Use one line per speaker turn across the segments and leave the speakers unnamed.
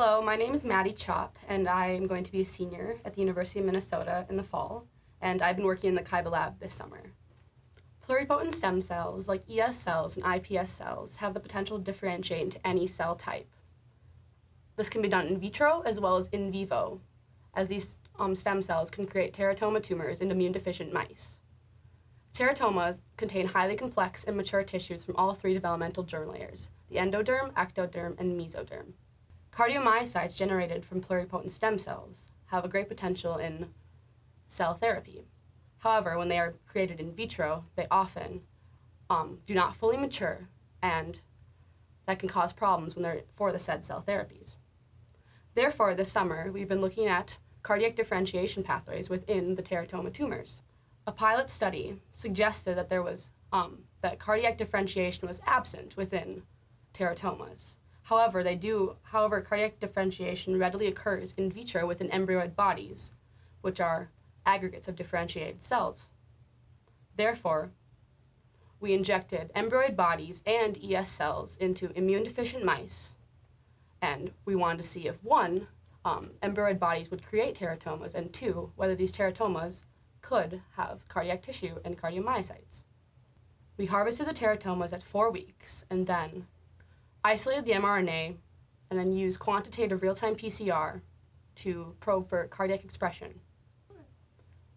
Hello, my name is Maddie Chop, and I am going to be a senior at the University of Minnesota in the fall, and I've been working in the Kaiba lab this summer. Pluripotent stem cells, like ES cells and iPS cells, have the potential to differentiate into any cell type. This can be done in vitro as well as in vivo, as these stem cells can create teratoma tumors in immune-deficient mice. Teratomas contain highly complex and mature tissues from all three developmental germ layers, the endoderm, ectoderm, and mesoderm. Cardiomyocytes generated from pluripotent stem cells have a great potential in cell therapy. However, when they are created in vitro, they often do not fully mature, and that can cause problems when they're for the said cell therapies. Therefore, this summer, we've been looking at cardiac differentiation pathways within the teratoma tumors. A pilot study suggested that that cardiac differentiation was absent within teratomas. However, cardiac differentiation readily occurs in vitro within embryoid bodies, which are aggregates of differentiated cells. Therefore, we injected embryoid bodies and ES cells into immune-deficient mice, and we wanted to see if one, embryoid bodies would create teratomas, and two, whether these teratomas could have cardiac tissue and cardiomyocytes. We harvested the teratomas at 4 weeks, and then isolated the mRNA, and then used quantitative real-time PCR to probe for cardiac expression.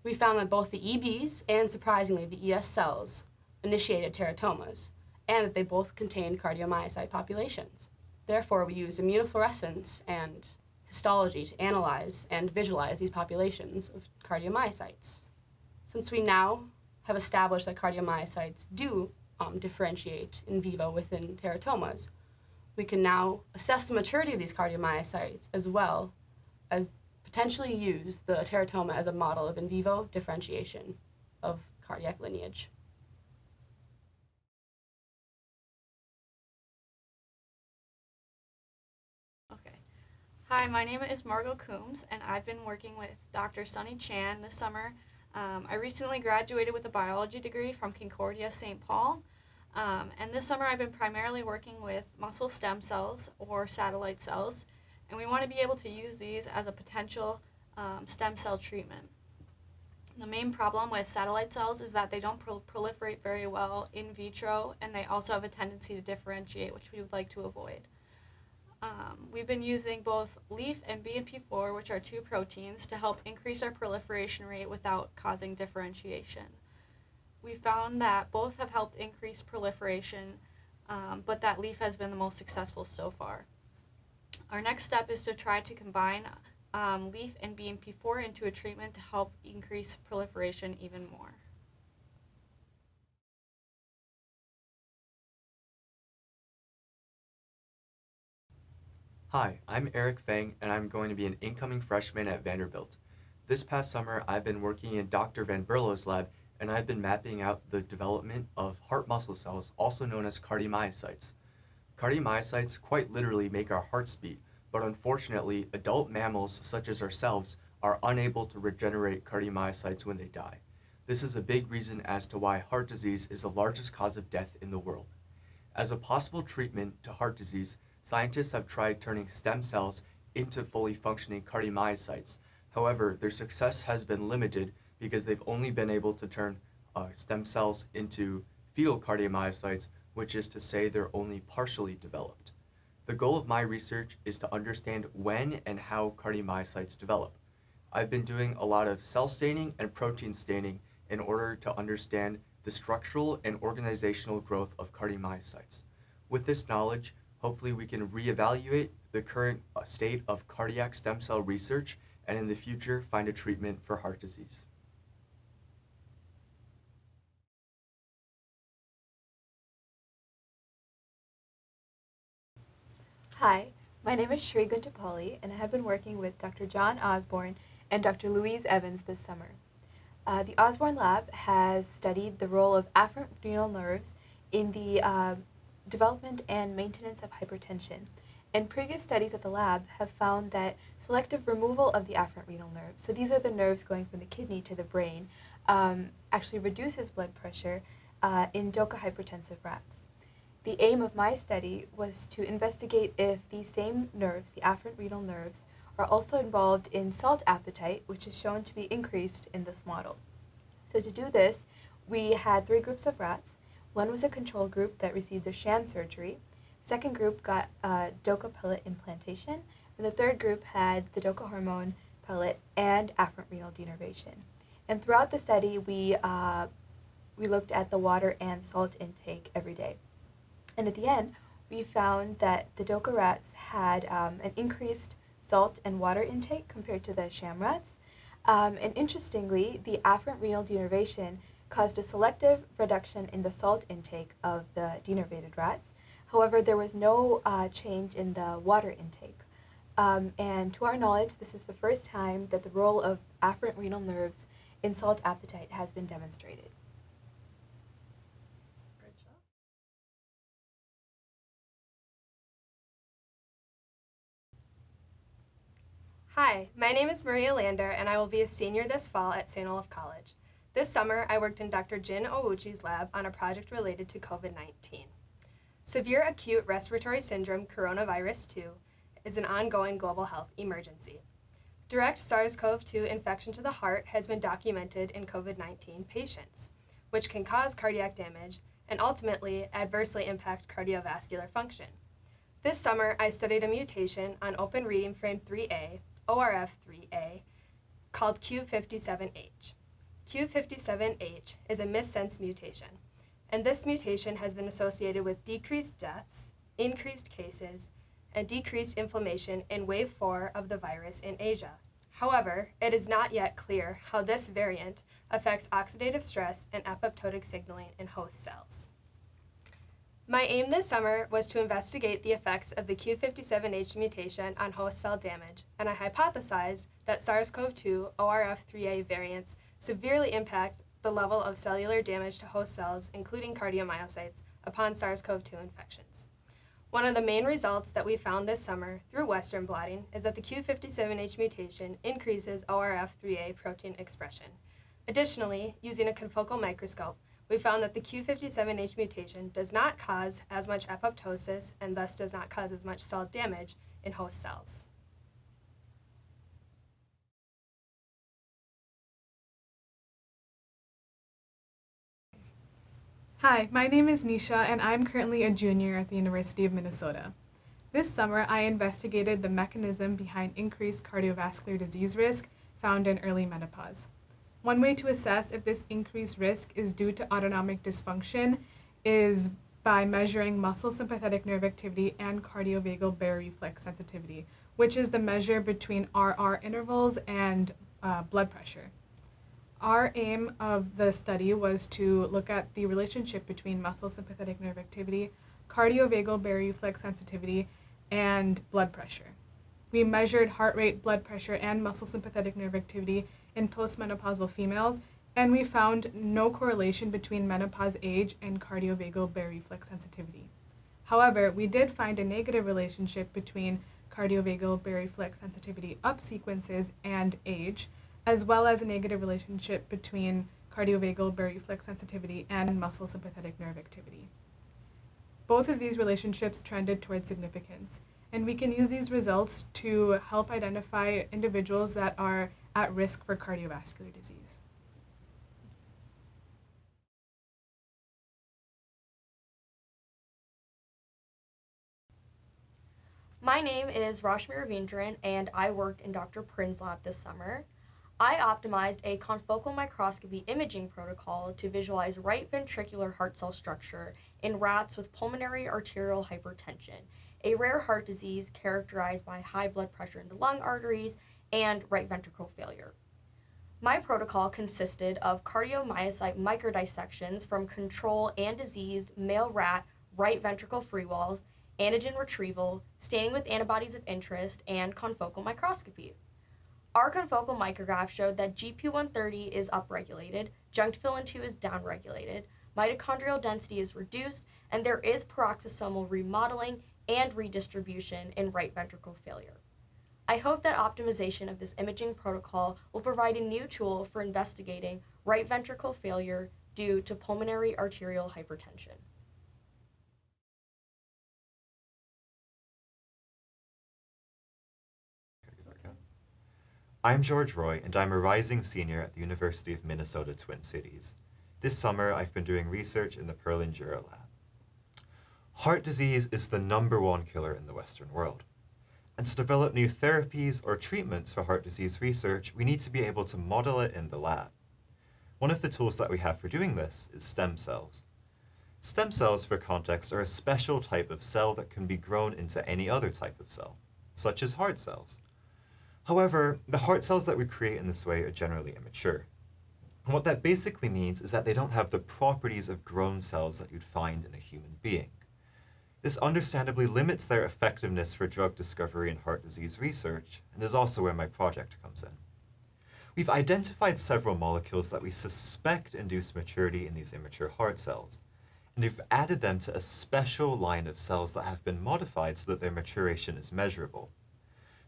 We found that both the EBs and, surprisingly, the ES cells initiated teratomas, and that they both contained cardiomyocyte populations. Therefore, we used immunofluorescence and histology to analyze and visualize these populations of cardiomyocytes. Since we now have established that cardiomyocytes do differentiate in vivo within teratomas, we can now assess the maturity of these cardiomyocytes as well as potentially use the teratoma as a model of in vivo differentiation of cardiac lineage.
Okay. Hi, my name is Margot Coombs, and I've been working with Dr. Sunny Chan this summer. I recently graduated with a biology degree from Concordia St. Paul, and this summer I've been primarily working with muscle stem cells or satellite cells, and we want to be able to use these as a potential stem cell treatment. The main problem with satellite cells is that they don't proliferate very well in vitro, and they also have a tendency to differentiate, which we would like to avoid. We've been using both LEAF and BMP4, which are two proteins, to help increase our proliferation rate without causing differentiation. We found that both have helped increase proliferation, but that LEAF has been the most successful so far. Our next step is to try to combine LEAF and BMP4 into a treatment to help increase proliferation even more.
Hi, I'm Eric Fang, and I'm going to be an incoming freshman at Vanderbilt. This past summer, I've been working in Dr. Van Berlo's lab, and I've been mapping out the development of heart muscle cells, also known as cardiomyocytes. Cardiomyocytes quite literally make our hearts beat, but unfortunately, adult mammals such as ourselves are unable to regenerate cardiomyocytes when they die. This is a big reason as to why heart disease is the largest cause of death in the world. As a possible treatment to heart disease, scientists have tried turning stem cells into fully functioning cardiomyocytes. However, their success has been limited because they've only been able to turn stem cells into fetal cardiomyocytes, which is to say they're only partially developed. The goal of my research is to understand when and how cardiomyocytes develop. I've been doing a lot of cell staining and protein staining in order to understand the structural and organizational growth of cardiomyocytes. With this knowledge, hopefully we can reevaluate the current state of cardiac stem cell research and in the future find a treatment for heart disease.
Hi, my name is Shri Guntapalli, and I have been working with Dr. John Osborne and Dr. Louise Evans this summer. The Osborne lab has studied the role of afferent renal nerves in the development and maintenance of hypertension. And previous studies at the lab have found that selective removal of the afferent renal nerves, so these are the nerves going from the kidney to the brain, actually reduces blood pressure in DOCA hypertensive rats. The aim of my study was to investigate if these same nerves, the afferent renal nerves, are also involved in salt appetite, which is shown to be increased in this model. So to do this, we had 3 groups of rats. One was a control group that received the sham surgery. Second group got a DOCA pellet implantation, and the third group had the DOCA hormone pellet and afferent renal denervation. And throughout the study, we looked at the water and salt intake every day. And at the end, we found that the DOCA rats had an increased salt and water intake compared to the sham rats. And interestingly, the afferent renal denervation caused a selective reduction in the salt intake of the denervated rats. However, there was no change in the water intake. And to our knowledge, this is the first time that the role of afferent renal nerves in salt appetite has been demonstrated.
Great job.
Hi, my name is Maria Lander, and I will be a senior this fall at St. Olaf College. This summer, I worked in Dr. Jin Ouchi's lab on a project related to COVID-19. Severe acute respiratory syndrome coronavirus 2 is an ongoing global health emergency. Direct SARS-CoV-2 infection to the heart has been documented in COVID-19 patients, which can cause cardiac damage and ultimately adversely impact cardiovascular function. This summer, I studied a mutation on open reading frame 3A, ORF3A, called Q57H. Q57H is a missense mutation, and this mutation has been associated with decreased deaths, increased cases, and decreased inflammation in wave 4 of the virus in Asia. However, it is not yet clear how this variant affects oxidative stress and apoptotic signaling in host cells. My aim this summer was to investigate the effects of the Q57H mutation on host cell damage, and I hypothesized that SARS-CoV-2 ORF3A variants severely impact the level of cellular damage to host cells, including cardiomyocytes, upon SARS-CoV-2 infections. One of the main results that we found this summer through Western blotting is that the Q57H mutation increases ORF3A protein expression. Additionally, using a confocal microscope, we found that the Q57H mutation does not cause as much apoptosis and thus does not cause as much cell damage in host cells.
Hi, my name is Nisha, and I'm currently a junior at the University of Minnesota. This summer, I investigated the mechanism behind increased cardiovascular disease risk found in early menopause. One way to assess if this increased risk is due to autonomic dysfunction is by measuring muscle sympathetic nerve activity and cardiovagal baroreflex sensitivity, which is the measure between RR intervals and blood pressure. Our aim of the study was to look at the relationship between muscle sympathetic nerve activity, cardiovagal baroreflex sensitivity, and blood pressure. We measured heart rate, blood pressure, and muscle sympathetic nerve activity in postmenopausal females, and we found no correlation between menopause age and cardiovagal baroreflex sensitivity. However, we did find a negative relationship between cardiovagal baroreflex sensitivity up sequences and age, as well as a negative relationship between cardiovagal baroreflex sensitivity and muscle sympathetic nerve activity. Both of these relationships trended towards significance, and we can use these results to help identify individuals that are at risk for cardiovascular disease.
My name is Rashmi Ravindran, and I worked in Dr. Prin's lab this summer. I optimized a confocal microscopy imaging protocol to visualize right ventricular heart cell structure in rats with pulmonary arterial hypertension, a rare heart disease characterized by high blood pressure in the lung arteries and right ventricle failure. My protocol consisted of cardiomyocyte microdissections from control and diseased male rat right ventricle free walls, antigen retrieval, staining with antibodies of interest, and confocal microscopy. Our confocal micrograph showed that GP130 is upregulated, junctifilin 2 is downregulated, mitochondrial density is reduced, and there is peroxisomal remodeling and redistribution in right ventricle failure. I hope that optimization of this imaging protocol will provide a new tool for investigating right ventricle failure due to pulmonary arterial hypertension.
I'm George Roy, and I'm a rising senior at the University of Minnesota Twin Cities. This summer, I've been doing research in the Perlin-Jura lab. Heart disease is the #1 killer in the Western world. And to develop new therapies or treatments for heart disease research, we need to be able to model it in the lab. One of the tools that we have for doing this is stem cells. Stem cells, for context, are a special type of cell that can be grown into any other type of cell, such as heart cells. However, the heart cells that we create in this way are generally immature. And what that basically means is that they don't have the properties of grown cells that you'd find in a human being. This understandably limits their effectiveness for drug discovery and heart disease research, and is also where my project comes in. We've identified several molecules that we suspect induce maturity in these immature heart cells, and we've added them to a special line of cells that have been modified so that their maturation is measurable.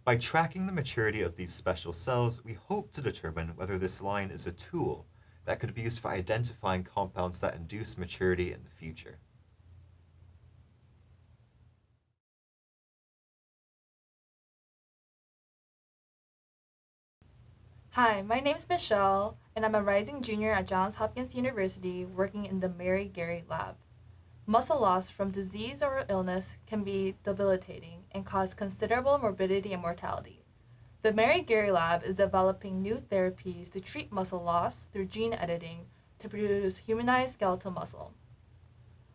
By tracking the maturity of these special cells, we hope to determine whether this line is a tool that could be used for identifying compounds that induce maturity in the future.
Hi, my name is Michelle, and I'm a rising junior at Johns Hopkins University working in the Mary Gary lab. Muscle loss from disease or illness can be debilitating and cause considerable morbidity and mortality. The Mary Gary lab is developing new therapies to treat muscle loss through gene editing to produce humanized skeletal muscle.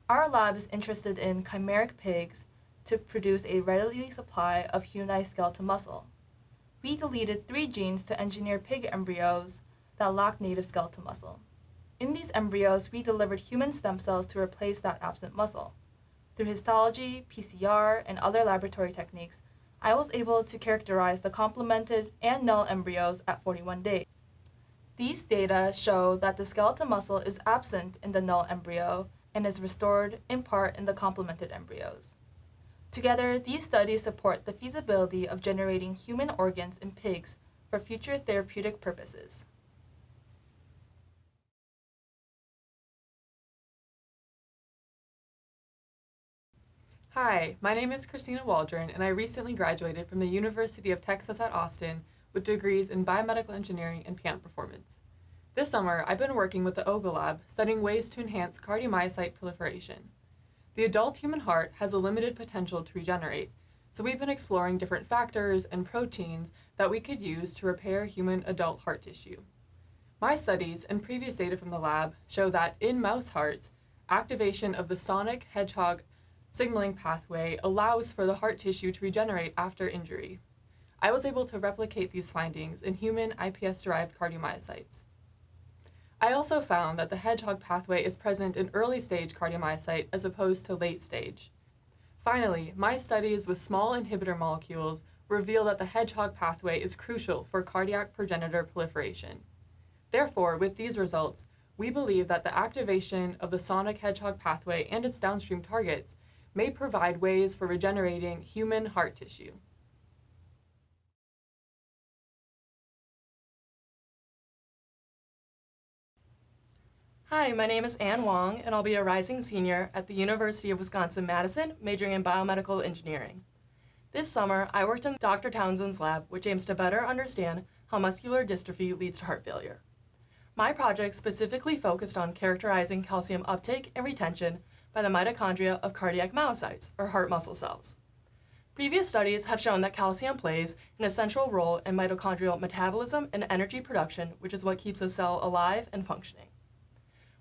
Our lab is interested in chimeric pigs to produce a readily supply of humanized skeletal muscle. We deleted 3 genes to engineer pig embryos that lack native skeletal muscle. In these embryos, we delivered human stem cells to replace that absent muscle. Through histology, PCR, and other laboratory techniques, I was able to characterize the complemented and null embryos at 41 days. These data show that the skeletal muscle is absent in the null embryo and is restored in part in the complemented embryos. Together, these studies support the feasibility of generating human organs in pigs for future therapeutic purposes.
Hi, my name is Christina Waldron, and I recently graduated from the University of Texas at Austin with degrees in biomedical engineering and piano performance. This summer, I've been working with the OGA lab studying ways to enhance cardiomyocyte proliferation. The adult human heart has a limited potential to regenerate, so we've been exploring different factors and proteins that we could use to repair human adult heart tissue. My studies and previous data from the lab show that in mouse hearts, activation of the sonic hedgehog signaling pathway allows for the heart tissue to regenerate after injury. I was able to replicate these findings in human iPS-derived cardiomyocytes. I also found that the hedgehog pathway is present in early-stage cardiomyocyte as opposed to late-stage. Finally, my studies with small inhibitor molecules reveal that the hedgehog pathway is crucial for cardiac progenitor proliferation. Therefore, with these results, we believe that the activation of the sonic hedgehog pathway and its downstream targets may provide ways for regenerating human heart tissue.
Hi, my name is Ann Wong, and I'll be a rising senior at the University of Wisconsin-Madison, majoring in biomedical engineering. This summer, I worked in Dr. Townsend's lab, which aims to better understand how muscular dystrophy leads to heart failure. My project specifically focused on characterizing calcium uptake and retention by the mitochondria of cardiac myocytes, or heart muscle cells. Previous studies have shown that calcium plays an essential role in mitochondrial metabolism and energy production, which is what keeps a cell alive and functioning.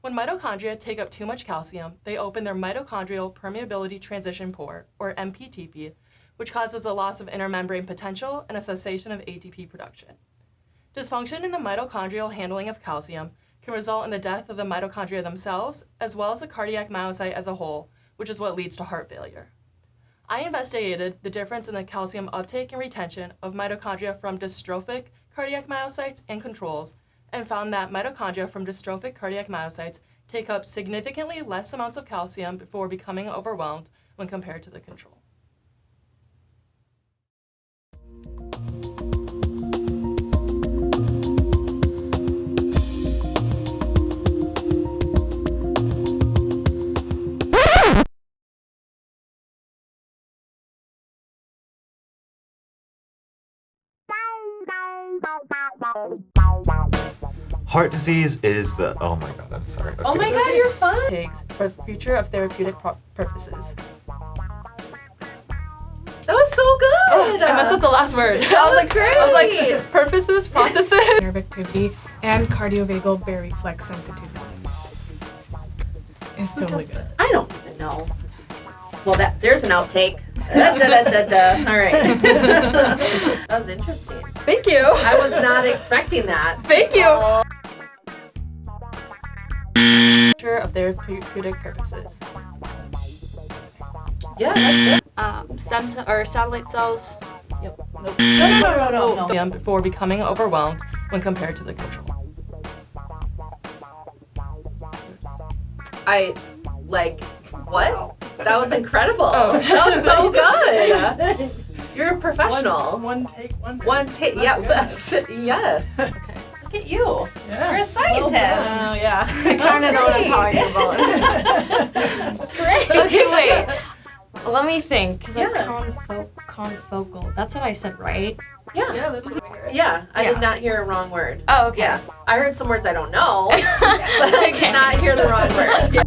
When mitochondria take up too much calcium, they open their mitochondrial permeability transition pore, or MPTP, which causes a loss of intermembrane potential and a cessation of ATP production. Dysfunction in the mitochondrial handling of calcium can result in the death of the mitochondria themselves, as well as the cardiac myocyte as a whole, which is what leads to heart failure. I investigated the difference in the calcium uptake and retention of mitochondria from dystrophic cardiac myocytes and controls, and found that mitochondria from dystrophic cardiac myocytes take up significantly less amounts of calcium before becoming overwhelmed when compared to the control.
Heart disease is the. Oh my god, I'm sorry.
Oh
Okay.
my god, you're fun.
Pigs for the future of therapeutic purposes.
That was so good.
I messed up the last word.
That was great.
I was like, purposes, processes.
nerve activity, and cardiovagal baroreflex sensitivity. It's totally good.
I don't even know. Well, there's an outtake. All right. That was interesting.
Thank you.
I was not expecting that.
Thank you.
Future of therapeutic purposes.
Yeah, that's good.
Stem cell or satellite cells.
Them before becoming overwhelmed when compared to the control.
What? That was incredible. That was so good. You're a professional.
One take.
One take. Yeah. Yes. Look at you.
Yeah.
You're a scientist.
Yeah.
I kind of know what I'm talking about.
Great. Okay, wait. Let me think, because
Yeah.
confocal. That's what I said, right?
Yeah, that's what I heard.
Yeah, I
Yeah.
did not hear a wrong word.
Oh, okay.
Yeah, I heard some words I don't know, but I did
Okay.
not hear the wrong word. Yeah.